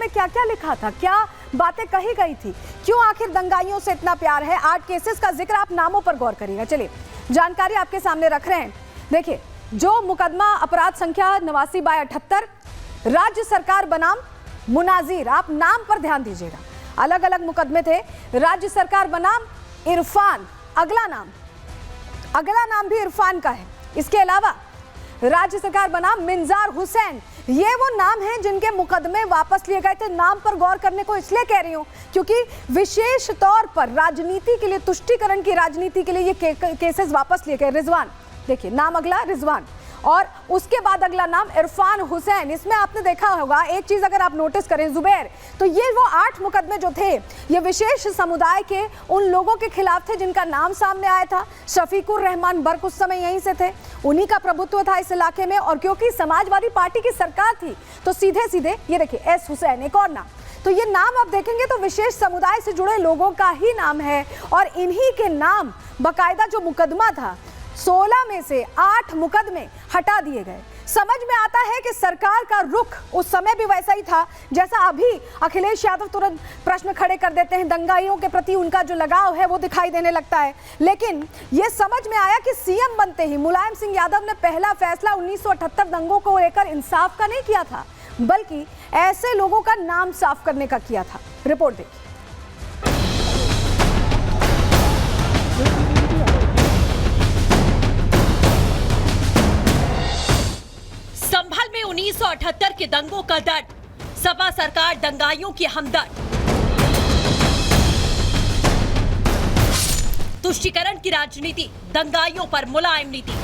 में क्या क्या लिखा था, क्या बातें कही गई थी, क्यों आखिर दंगाइयों से इतना प्यार है। 8 केसेस का जिक्र, आप नामों पर गौर करिएगा। चलिए जानकारी आपके सामने रख रहे हैं। देखिए, जो मुकदमा अपराध संख्या 89/78, राज्य सरकार बनाम मुनाजिर, आप नाम पर ध्यान दीजिएगा। अलग अलग मुकदमे थे। राज्य सरकार बनाम इरफान, अगला नाम भी इरफान का है। इसके अलावा राज्य सरकार बनाम मिंजार हुसैन, ये वो नाम हैं जिनके मुकदमे वापस लिए गए थे। नाम पर गौर करने को इसलिए कह रही हूं क्योंकि विशेष तौर पर राजनीति के लिए, तुष्टीकरण की राजनीति के लिए ये केसेस वापस लिए गए। रिजवान, देखिए नाम अगला रिजवान, और उसके बाद अगला नाम इरफान हुसैन। इसमें आपने देखा होगा एक चीज अगर आप नोटिस करें जुबैर, तो ये वो 8 मुकदमे जो थे ये विशेष समुदाय के उन लोगों के खिलाफ थे जिनका नाम सामने आया था। शफीकुर रहमान बर्क उस समय यहीं से थे, उन्हीं का प्रभुत्व था इस इलाके में, और क्योंकि समाजवादी पार्टी की सरकार थी तो सीधे सीधे ये देखिए एस हुसैन, एक और नाम। तो ये नाम आप देखेंगे तो विशेष समुदाय से जुड़े लोगों का ही नाम है, और इन्हीं के नाम बकायदा जो मुकदमा था 16 में से 8 मुकदमे हटा दिए गए। समझ में आता है कि सरकार का रुख उस समय भी वैसा ही था जैसा अभी अखिलेश यादव तुरंत प्रश्न खड़े कर देते हैं, दंगाइयों के प्रति उनका जो लगाव है वो दिखाई देने लगता है। लेकिन ये समझ में आया कि सीएम बनते ही मुलायम सिंह यादव ने पहला फैसला 1978 दंगों को लेकर इंसाफ का नहीं किया था, बल्कि ऐसे लोगों का नाम साफ करने का किया था। रिपोर्ट देखिए। संभल में 1978 के दंगों का दर्द, सपा सरकार दंगाइयों की हमदर्द। तुष्टीकरण की राजनीति, दंगाइयों पर मुलायम नीति।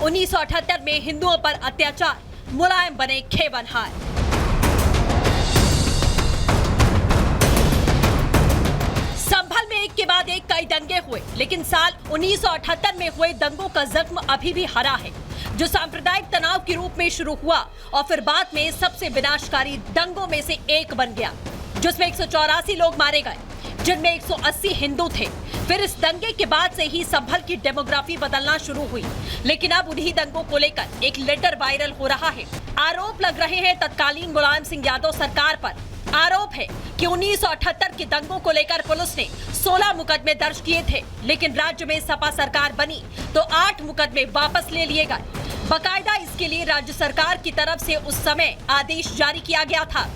1978 में हिंदुओं पर अत्याचार, मुलायम बने खेवनहार। संभल में एक के बाद एक कई दंगे हुए, लेकिन साल 1978 में हुए दंगों का जख्म अभी भी हरा है, जो सांप्रदायिक तनाव के रूप में शुरू हुआ और फिर बाद में सबसे विनाशकारी दंगों में से एक बन गया, जिसमें 184 लोग मारे गए, जिनमें 180 हिंदू थे। फिर इस दंगे के बाद से ही संभल की डेमोग्राफी बदलना शुरू हुई, लेकिन अब उन्हीं दंगों को लेकर एक लेटर वायरल हो रहा है। आरोप लग रहे हैं तत्कालीन मुलायम सिंह यादव सरकार पर। आरोप है कि 1978 के दंगों को लेकर पुलिस ने 16 मुकदमे दर्ज किए थे, लेकिन राज्य में सपा सरकार बनी तो 8 मुकदमे वापस ले लिए गए। बकायदा इसके लिए राज्य सरकार की तरफ से उस समय आदेश जारी किया गया था।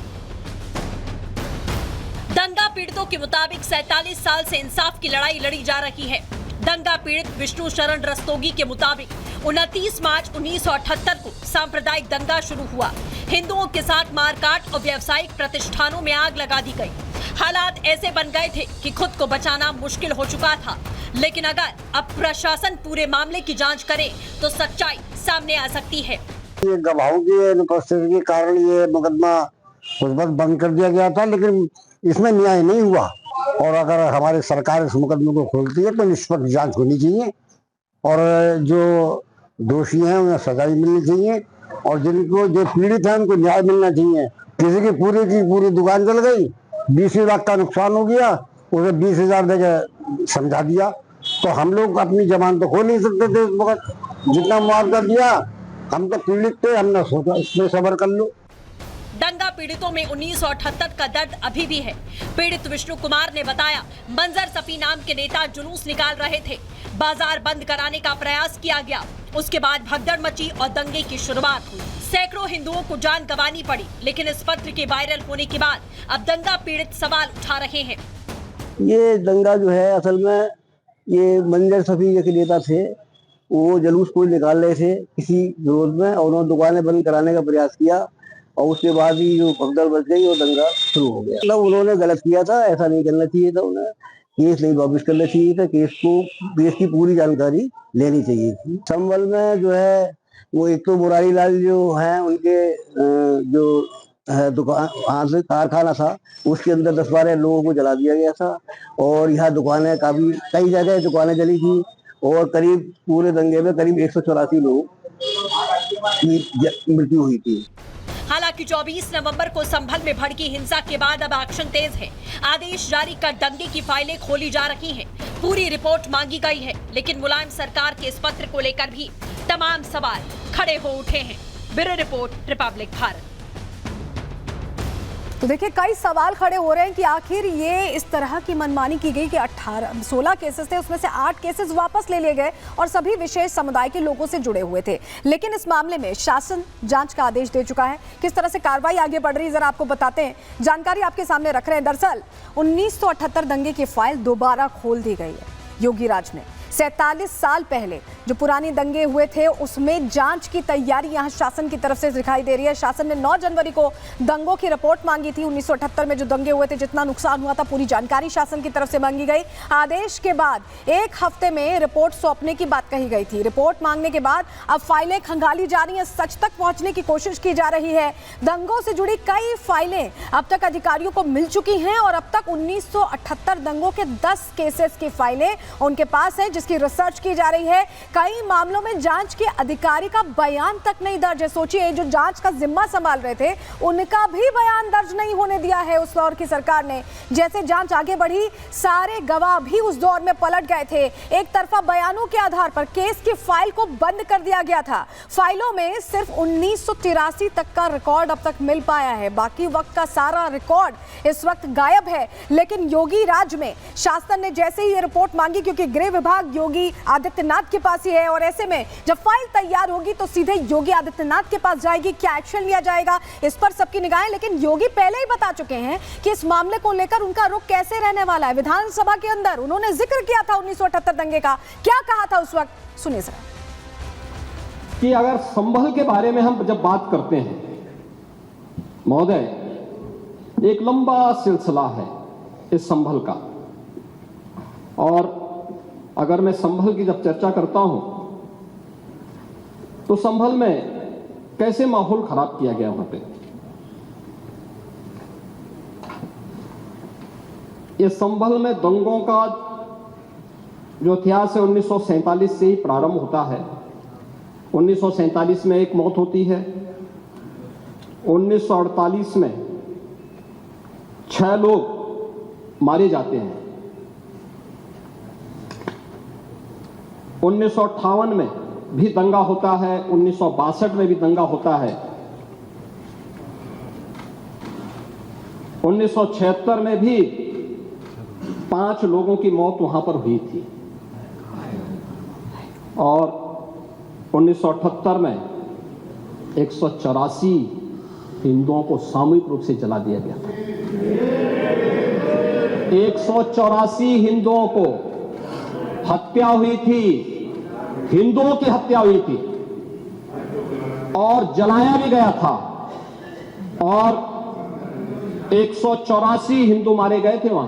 दंगा पीड़ितों के मुताबिक 47 साल से इंसाफ की लड़ाई लड़ी जा रही है। दंगा पीड़ित विष्णु शरण रस्तोगी के मुताबिक 29 मार्च 1978 को सांप्रदायिक दंगा शुरू हुआ। हिंदुओं के साथ मारकाट और व्यावसायिक प्रतिष्ठानों में आग लगा दी गई। हालात ऐसे बन गए थे कि खुद को बचाना मुश्किल हो चुका था, लेकिन अगर अब प्रशासन पूरे मामले की जांच करे तो सच्चाई सामने आ सकती है। ये गवाहों की अनुपस्थिति के कारण ये मुकदमा उस वक्त बंद कर दिया गया था, लेकिन इसमें न्याय नहीं हुआ, और अगर हमारी सरकार इस मुकदमे को खोलती है तो निष्पक्ष जांच होनी चाहिए, और जो दोषी हैं उन्हें सजा मिलनी चाहिए, और जिनको जो पीड़ित है उनको न्याय मिलना चाहिए। किसी की पूरी दुकान जल गई, 20 लाख का नुकसान हो गया, उसे 20,000 देकर समझा दिया, तो हम लोग अपनी जबान तो खोल नहीं सकते थे उस वक्त। जितना मुआवजा दिया, हम तो पीड़ित थे, हमने सोचा इसमें सब्र कर लो। दंगा पीड़ितों में 1978 का दर्द अभी भी है। पीड़ित विष्णु कुमार ने बताया, मंजर सफी नाम के नेता जुलूस निकाल रहे थे, बाजार बंद कराने का प्रयास किया गया, उसके बाद भगदड़ मची और दंगे की शुरुआत हुई। सैकड़ों हिंदुओं को जान गंवानी पड़ी, लेकिन इस पत्र के वायरल होने के बाद अब दंगा पीड़ित सवाल उठा रहे हैं। ये दंगा जो है असल में ये मंजर सफी के नेता थे, वो जुलूस कोई निकाल रहे थे किसी विरोध में, और उन्होंने दुकानें बंद कराने का प्रयास किया, और उसके बाद ही जो भगदड़ बच गई और दंगा शुरू हो गया। मतलब उन्होंने गलत किया था, ऐसा नहीं करना चाहिए था, उन्हें केस नहीं वापिस करना चाहिए था, केस की पूरी जानकारी लेनी चाहिए थी। संभल में जो है वो एक तो मुरारी लाल जो है उनके जो है दुकान से कारखाना था, उसके अंदर 10-12 लोगों को जला दिया गया था, और यहाँ दुकानें काफी कई जगह दुकानें जली थी, और करीब पूरे दंगे में करीब 184 लोग की मृत्यु हुई थी। हालांकि 24 नवंबर को संभल में भड़की हिंसा के बाद अब एक्शन तेज है। आदेश जारी कर दंगे की फाइलें खोली जा रही हैं, पूरी रिपोर्ट मांगी गई है, लेकिन मुलायम सरकार के इस पत्र को लेकर भी तमाम सवाल खड़े हो उठे हैं। Bureau report, Republic Bharat. तो देखिए, कई सवाल खड़े हो रहे हैं कि आखिर ये इस तरह की मनमानी की गई कि 16 केसेस थे, उसमें से 8 केसेस वापस ले लिए गए और सभी विशेष समुदाय के लोगों से जुड़े हुए थे। लेकिन इस मामले में शासन जांच का आदेश दे चुका है। किस तरह से कार्रवाई आगे बढ़ रही है, जरा आपको बताते हैं। जानकारी आपके सामने रख रहे हैं। दरअसल 1978 दंगे की फाइल दोबारा खोल दी गई है योगी राज में। 47 साल पहले जो पुरानी दंगे हुए थे उसमें जांच की तैयारी यहां शासन की तरफ से दिखाई दे रही है। शासन ने 9 जनवरी को दंगों की रिपोर्ट मांगी थी। 1978 में जो दंगे हुए थे, जितना नुकसान हुआ था, पूरी जानकारी शासन की तरफ से मांगी गई। आदेश के बाद 1 हफ्ते में रिपोर्ट सौंपने की बात कही गई थी। रिपोर्ट मांगने के बाद अब फाइलें खंगाली जा रही हैं, सच तक पहुंचने की कोशिश की जा रही है। दंगों से जुड़ी कई फाइलें अब तक अधिकारियों को मिल चुकी हैं और अब तक 1978 दंगों के 10 केसेस की फाइलें उनके पास है, जिसकी रिसर्च की जा रही है। कई मामलों में जांच के अधिकारी का बयान तक नहीं दर्ज है। सोचिए, जो जांच का जिम्मा संभाल रहे थे उनका भी बयान दर्ज नहीं होने दिया है उस दौर की सरकार ने। जैसे जांच आगे बढ़ी, सारे गवाह भी उस दौर में पलट गए थे। एक तरफा बयानों के आधार पर केस की फाइल को बंद कर दिया गया था। फाइलों में सिर्फ 1983 तक का रिकॉर्ड अब तक मिल पाया है, बाकी वक्त का सारा रिकॉर्ड इस वक्त गायब है। लेकिन योगी राज में शासन ने जैसे ही ये रिपोर्ट मांगी, क्योंकि गृह विभाग योगी आदित्यनाथ के पास ही है और ऐसे में जब फाइल तैयार होगी तो सीधे योगी आदित्यनाथ के पास जाएगी। क्या एक्शन लिया जाएगा, इस पर सबकी निगाहें। लेकिन योगी पहले ही बता चुके हैं कि इस मामले को लेकर उनका रुख कैसे रहने वाला है। विधानसभा के अंदर उन्होंने जिक्र किया था 1978 दंगे का। क्या कहा था उस वक्त, सुनिए जरा। कि अगर संभल के बारे में हम जब बात करते हैं महोदय, एक लंबा सिलसिला है इस संभल का, और अगर मैं संभल की जब चर्चा करता हूं तो संभल में कैसे माहौल खराब किया गया वहां पे। ये संभल में दंगों का जो इतिहास है 1947 से ही प्रारंभ होता है। 1947 में एक मौत होती है, 1948 में 6 लोग मारे जाते हैं, 1958 में भी दंगा होता है, 1962 में भी दंगा होता है, 1976 में भी 5 लोगों की मौत वहां पर हुई थी, और 1978 में 184 हिंदुओं को सामूहिक रूप से जला दिया गया था। 184 हिंदुओं को हत्या हुई थी, हिंदुओं की हत्या हुई थी और जलाया भी गया था, और 184 हिंदू मारे गए थे वहां।